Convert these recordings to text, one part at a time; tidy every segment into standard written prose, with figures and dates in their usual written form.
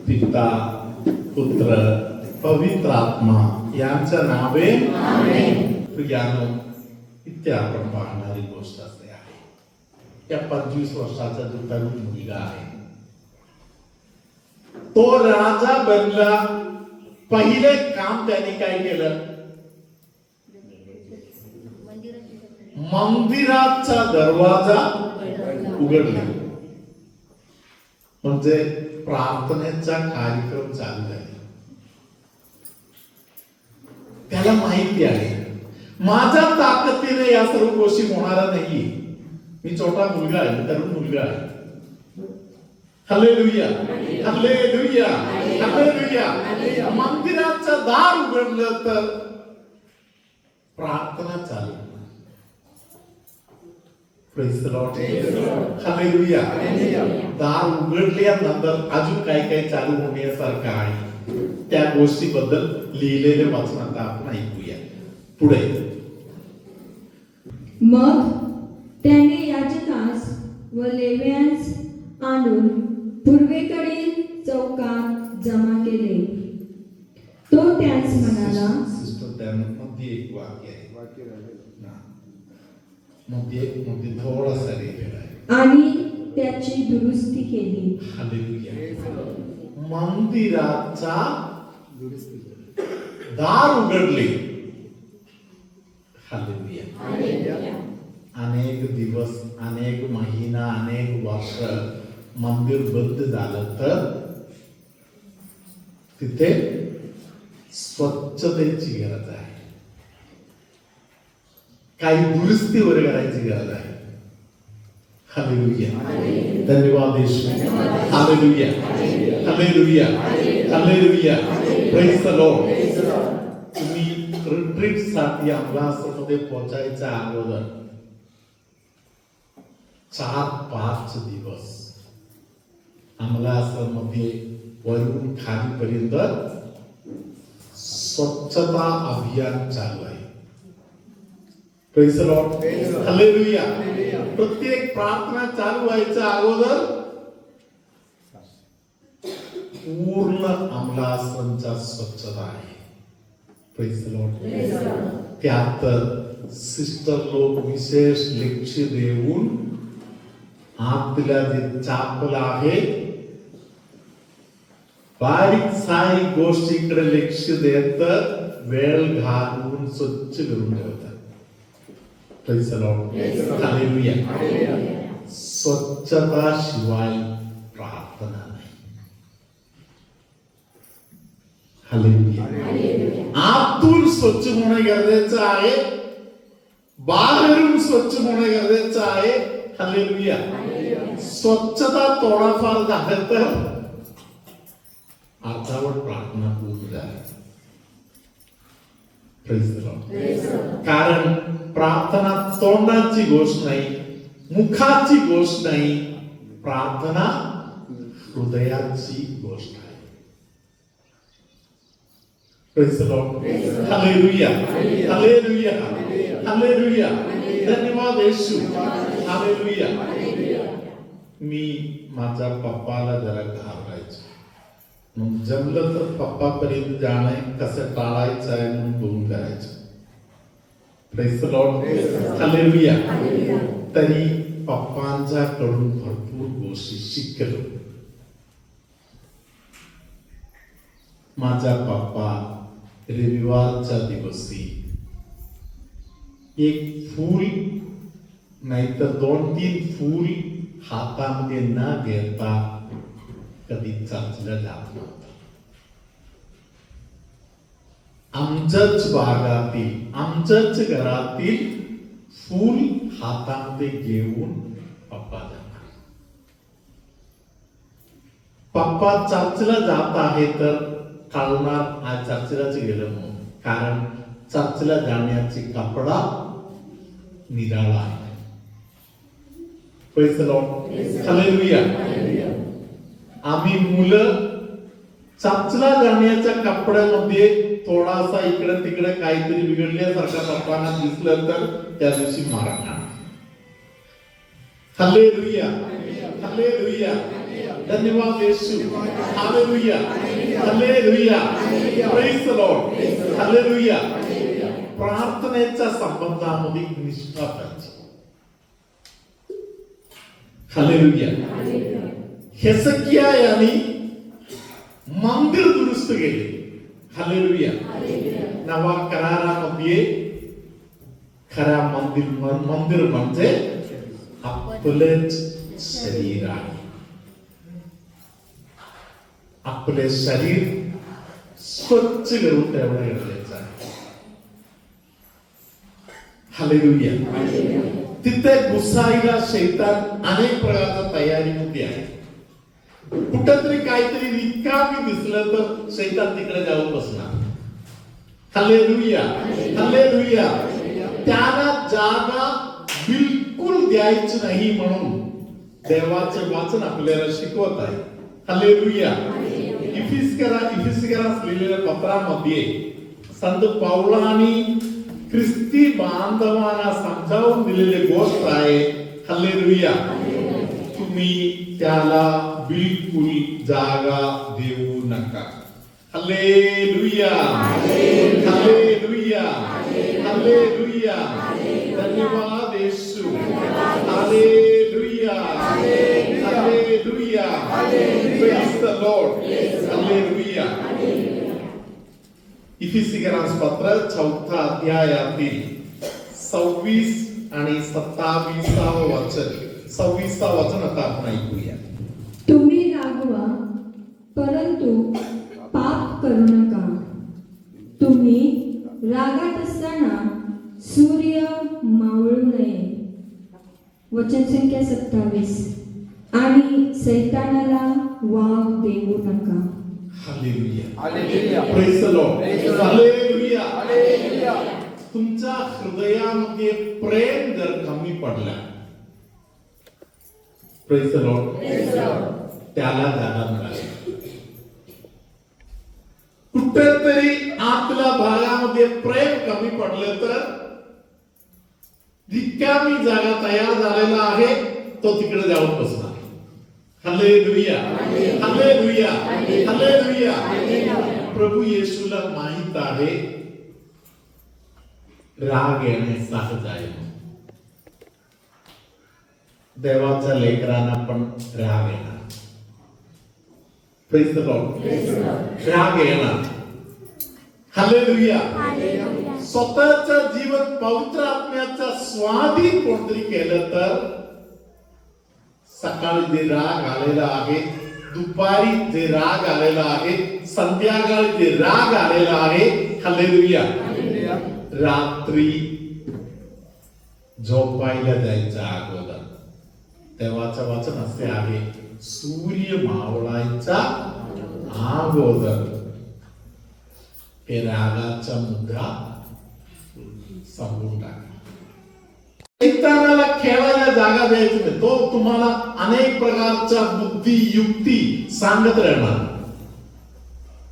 पिता पुत्र पवित्र आत्मा यांच्या नावे प्रियानो, इथे आपण पाहणारी गोष्ट असे आहे. त्या 25 वर्षाचा जो तरुण मुलगा आहे तो राजा बनला. पहिले काम त्याने काय केलं? मंदिराचा दरवाजा उघडला. म्हणजे प्रार्थनेचा कार्यक्रम चालू आहे. त्याला माहिती आहे माझ्या ताकदीने या सर्व गोष्टी होणार नाही. मी छोटा मुलगा आहे, तरुण मुलगा आहे. Hallelujah, hallelujah, hallelujah. मंदिराचं दार उघडलं तर प्रार्थना चालू. Praise the Lord, hallelujah. दार उघडल्यानंतर अजून काय काय चालू होण्यासारखं आहे त्या गोष्टीबद्दल लिहिलेले वचनात आपण ऐकूया. पुढे मग त्याने याजकास व लेव्यांस आणून पूर्वेकडील चौकात जमा केले. तो त्यांस म्हणाला, सिस्टर त्यामध्ये एक वाक्य आहे, मध्ये थोडासा लिहिलेला आहे, आणि त्याची दुरुस्ती केली. हालेलुया. मंदिराचा दार उघडले. हालेलुया. अनेक दिवस, अनेक महिना, अनेक वर्ष मंदिर बंद झालं तर तिथे स्वच्छतेची गरज आहे. काही दुरुस्ती वगैरे करायची गरज आहे. हालेलुया. धन्यवाद येशू. Hallelujah, hallelujah, hallelujah. Praise the Lord. तुम्ही रिट्रीट साठी अमलासमध्ये पोहोचायच्या अगोदर 4-5 दिवस अमलासमध्ये वरून खालीपर्यंत स्वच्छता अभियान चालू आहे. Praise the Lord. हालेलुया. प्रत्येक प्रार्थना चालू व्हायच्या अगोदर पूर्ण अमलासनचा स्वच्छता आहे. Praise the Lord. त्यात सिस्टर लोक विशेष लक्ष देऊन आपल्या जे चापल आहे बारीक सारी गोष्टीकडे लक्ष देत वेळ घालून स्वच्छ करून ठेवतात. Praise the Lord. हालेलुया. स्वच्छता शिवाय प्रार्थना नाही. हालेलुया. आतून स्वच्छ होणे गरजेचं आहे, बाहेरून स्वच्छ होणे गरजेचं आहे. हालेलुया. स्वच्छता थोडाफार झालं तर अर्धावट प्रार्थना पूर्ण झाली. Praise the Lord. कारण प्रार्थना तोंडाची गोष्ट नाही, मुखाची गोष्ट नाही, प्रार्थना हृदयाची गोष्ट आहे. Praise the Lord. Hallelujah, hallelujah, hallelujah. धन्यवाद येशू. हालेलुया. मी माझ्या पप्पाला जरा घाबरायचो. मग जमलं तर पप्पापर्यंत जाणं कसं टाळायचं आहे म्हणून बघून करायचं. Praise the Lord. हालेलुया. तरी पप्पांच्याकडून भरपूर गोष्टी शिकलो. माझा पप्पा रविवारच्या दिवशी एक फूल नाहीतर 2-3 फूल हातामध्ये न घेता कधी चर्चला जात नव्हता. आमच्याच भागातील, आमच्याच घरातील फूल हातामध्ये घेऊन पप्पा जाणार. पप्पा चर्चला जात आहे तर कळणार आज चर्चलाच गेलं म्हणून. कारण चर्चला जाण्याची कपडा निराळा आहे. Praise the Lord. हालेलुया. आम्ही मुलं चर्चला जाण्याच्या कपड्यामध्ये थोडासा इकडे तिकडे काहीतरी बिघडल्यासारखा पप्पांना दिसलं तर त्या दिवशी मारणार. Hallelujah, hallelujah. धन्यवाद येशू. Hallelujah, hallelujah, praise the Lord, hallelujah. प्रार्थनेच्या संबंधामध्ये निष्ठा पाहिजे. हालेलुया. हेसेकिया यांनी मंदिर दुरुस्त केले. हालेलुया. नवा करारामध्ये खरा मंदिर म्हणजे आपलेच शरीर आहे. आपले शरीर स्वच्छ करून ठेवणं गरजेचं आहे. हालेलुया. तिथे घुसायला शैतान अनेक प्रकारच्या तयारीमध्ये आहे. कुठंतरी काहीतरी रिकामी दिसलं तर शैतान तिकडे जाऊन बसणार. Hallelujah, hallelujah. त्याला जागा बिलकुल द्यायची नाही म्हणून देवाचे वाचन आपल्याला शिकवत आहे. हालेलुया. इफिसिकरास लिहिलेल्या पत्रामध्ये संत पौलांनी ख्रिस्ती बांधवांना समजावून दिलेली गोष्ट आहे. हालेलुया. तुम्ही त्याला बिलकुल जागा देऊ नका. Hallelujah, hallelujah, hallelujah. धन्यवाद येशू. Hallelujah, hallelujah. Praise the Lord. Hallelujah. इफिसिकरास पत्र 4 अध्यायातील 26 आणि 27 वचन. 26 वचन आता आपण ऐकूया. तुम्ही रागवा परंतु पाप करू नका. तुम्ही रागात असताना सूर्य मावळू नये. वचन संख्या 27. आणि सैतानाला वाव देऊ नका. Hallelujah, hallelujah. Praise the Lord. Praise the Lord. Hallelujah, hallelujah. तुमच्या हृदयामध्ये प्रेम जर कमी पडला, प्रेज द लॉर्ड, त्याला जागा मिळाली. कुठेतरी आतल्या भागामध्ये प्रेम कमी पडलं तर रिकामी जागा तयार झालेला आहे, तो तिकडे जाऊन बसणार. Hallelujah, hallelujah, hallelujah. प्रभू येशूला माहित आहे राग येणे सहज आहे. देवाच्या लेकरांना पण राग येणार. Praise the Lord. राग येणार. हालेलुया. स्वतःचं जीवन पवित्र आत्म्याचा स्वाधीन कोणतरी केलं तर सकाळी जे राग आलेला आहे, दुपारी जे राग आलेला आहे, संध्याकाळी जे राग आलेला आहे, हालेलुया, रात्री झोपायला जायच्या अगोदर देवाचं वचन असे आहे, सूर्य मावळायचा अगोदर हे रागाचा मुद्दा संपून टाका. शैतानाला खेळायला जागा द्यायची नाही. तो तुम्हाला अनेक प्रकारच्या बुद्धी युक्ती सांगत राहणार.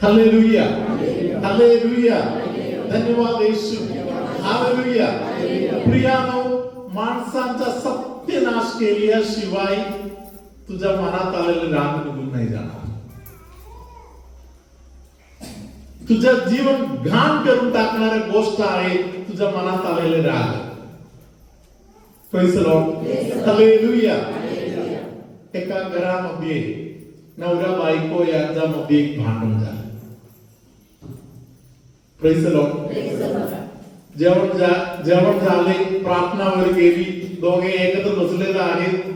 Hallelujah, hallelujah. धन्यवाद येशू. हालेलुया. प्रियानो, माणसांचा सत्यनाश केल्याशिवाय तुझ्या मनात आलेले राग निघून नाही जाणार. तुझं जीवन घाण करून टाकणारी गोष्ट आहे तुझ्या मनात आलेले राग. Praise the Lord. हालेलुया. एका घरामध्ये नवरा बायको यांच्यामध्ये एक भांडण झालं. Praise the Lord. जेवण झाले, प्रार्थना वगैरे केली, दोघे एकत्र बसलेले आहेत.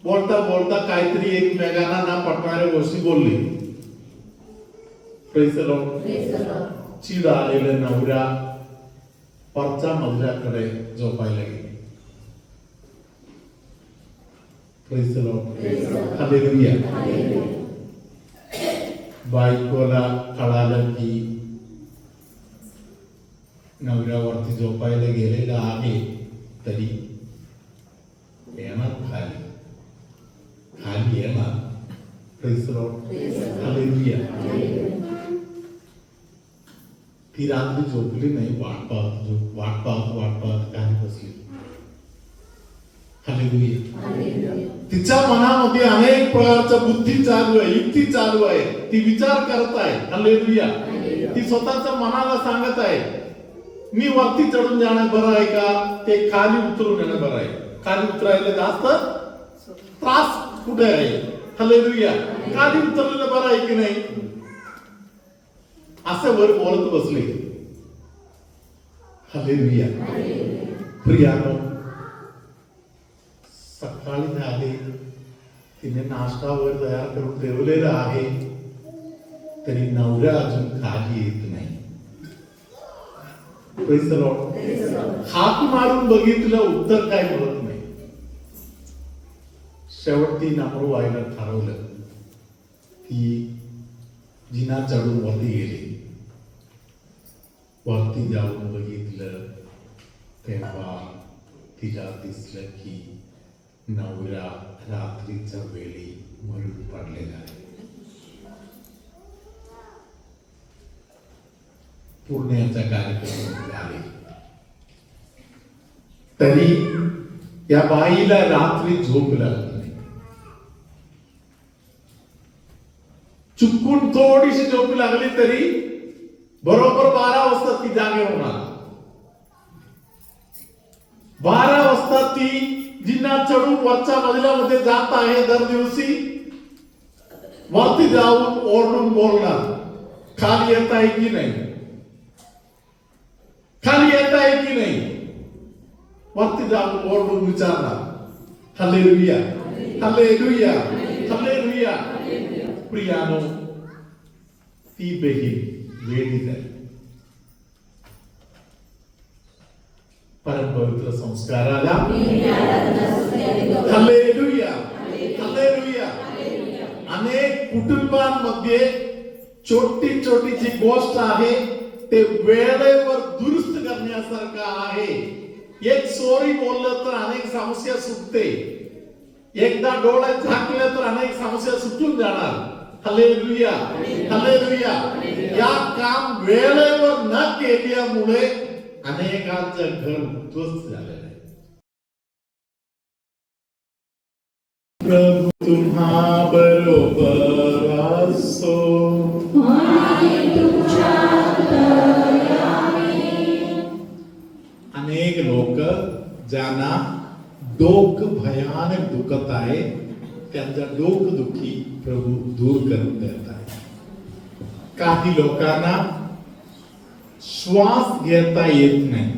बोलता बोलता काहीतरी एकमेकांना ना पटणाऱ्या गोष्टी बोलली. Praise the Lord. चिड आलेले नवरा वरच्या मजल्याकडे झोपायला गेले. Praise the Lord. हालेलुया. बायकोला कळालं की नवऱ्यावरती झोपायला गेलेला आहे, तरी येणार खाली येणार. Praise the Lord. हालेलुया. ती रात्री झोपली नाही. वाट पाहत खाली बसली. हालेलुया. तिच्या मनामध्ये अनेक प्रकारच्या बुद्धी चालू आहे, युक्ती चालू आहे, ती विचार करत आहे. हालेलुया. ती स्वतःच्या मनाला सांगत आहे, मी वरती चढून जाणं बरं आहे का ते खाली उतरून येणं बरं आहे. खाली उतरायला जास्त त्रास कुठे आहे? हालेलुया. खाली उतरलेलं बरं आहे की नाही असं वर बोलत बसले. हालेलुया. प्रियानो, सकाळी आले, तिने नाश्ता वगैरे तयार करून ठेवलेला आहे, तरी नवरा अजून खाली येत नाही. Praise the Lord. हाक मारून बघितलं, उत्तर काय बोलत नाही. शेवटी नमरू व्हायला ठरवलं. ती जिना चढून वरती गेली. वरती जाऊन बघितलं तेव्हा तिला दिसलं की नवरा रात्रीच्या वेळी मरून पडलेला आहे. पुण्याचा कार्यक्रम झाले तरी या बाईला रात्री झोप लागली नाही. चुकून थोडीशी झोप लागली तरी बरोबर 12 वाजता ती जागे होणार. 12 वाजता ती जिना चढून वरच्या मजल्यामध्ये जात आहे. दर दिवशी वरती जाऊन ओरडून बोलणार, खाली येत आहे की नाही, खाली येत आहे की नाही. वरती जाऊन ओरडून विचारणार. Hallelujah, hallelujah, hallelujah. प्रियानो, ती बहीण वेडी झाली. परम पवित्र संस्काराला हालेलुया, हालेलुया. अनेक कुटुंबांमध्ये छोटी छोटीची गोष्ट आहे, ते वेळेवर दुरुस्त करण्यासारखं आहे. एक सॉरी बोललं तर अनेक समस्या सुटते. एकदा डोळे झाकले तर अनेक समस्या सुटून जाणार. Hallelujah, hallelujah. या काम वेळेवर न केल्यामुळे अनेकांचं घर उद्ध्वस्त झालेलं आहे. प्रभू तुम्हा बरोबर असो. अनेक लोक ज्यांना डोकं भयानक दुखत आहे, त्यांचं डोकं दुखी प्रभू दूर करून देत आहे. काही लोकांना श्वास घेता येत नाही,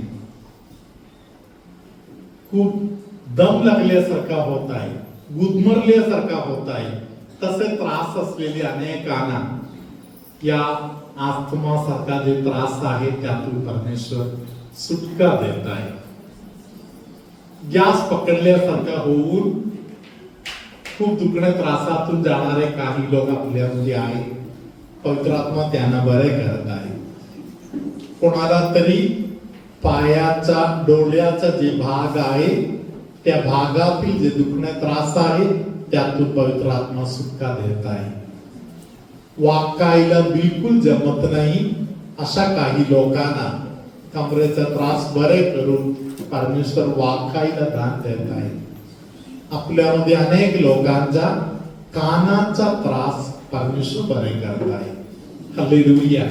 खूप दम लागल्यासारखा होत आहे, गुदमरल्यासारखा होत आहे. तसे त्रास असलेले अनेकांना या आस्थमा सारखा जे त्रास आहे त्यातून परमेश्वर सुटका देत आहे. गॅस पकडल्यासारखा होऊन खूप दुखण्या त्रासातून जाणारे काही लोक आपल्यामध्ये आहे. पवित्र आत्मा त्यांना बरे करत आहे. कोणाला तरी पायाचा डोळ्याचा जे भाग आहे त्या भागातील जे दुखणे त्रास आहे त्यातून पवित्र आत्मा सुटका देत आहे. वाकायला बिलकुल जमत नाही अशा काही लोकांना कमरेचा त्रास बरे करून परमेश्वर वाकायला दान देत आहे. आपल्यामध्ये अनेक लोकांचा कानाचा त्रास परमेश्वर बरे करत आहे. हालेलुया.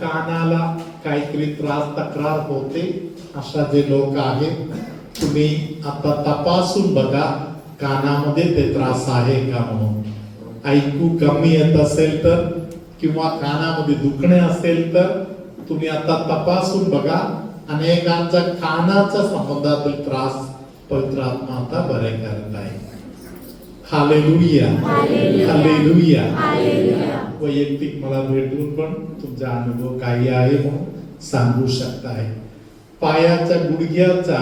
कानाला काहीतरी त्रास तक्रार होते अशा जे लोक आहेत, तुम्ही आता तपासून बघा कानामध्ये ते त्रास आहे का म्हणून. ऐकू कमी येत असेल तर किंवा कानामध्ये दुखणे असेल तर तुम्ही आता तपासून बघा. अनेकांचा कानाचा संबंधातील त्रास पवित्र आत्मा आता बरे करत आहे. Hallelujah, hallelujah. वैयक्तिक मला भेटून पण तुमचा अनुभव काही आहे म्हणून सांगू शकताय. पायाच्या गुडघ्याचा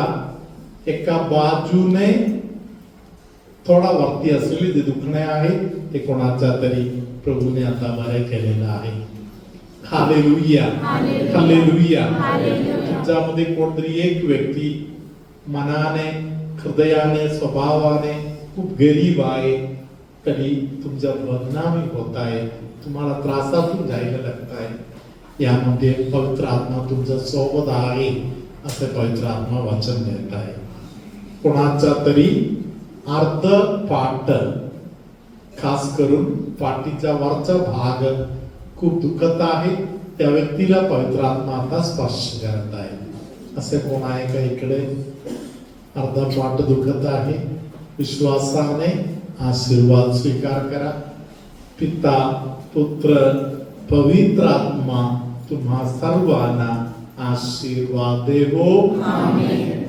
एका बाजूने थोडा वरती असलेले जे दुखणे आहे ते कोणाचा तरी प्रभूने आता बरे केलेला आहे. Hallelujah, hallelujah. तुमच्यामध्ये कोणतरी एक व्यक्ती मनाने, हृदयाने, स्वभावाने खूप गरीब आहे, तरी तुमच्या बदनामी होत आहे, तुम्हाला त्रासातून जायला लागत आहे. यामध्ये पवित्र आत्मा तुमच्या सोबत आहे असे पवित्र आत्मा वचन देत आहे. कोणाचा तरी अर्ध पाठ, खास करून पाठीचा वरचा भाग खूप दुखत आहे, त्या व्यक्तीला पवित्र आत्मा आता स्पर्श करत आहे. असे कोण आहे का इकडे? अर्धा पाठ दुखत आहे. विश्वासाने आशीर्वाद स्वीकार करा. पिता, पुत्र, पवित्र आत्मा तुम्हा सर्वांना आशीर्वाद देवो. आमेन.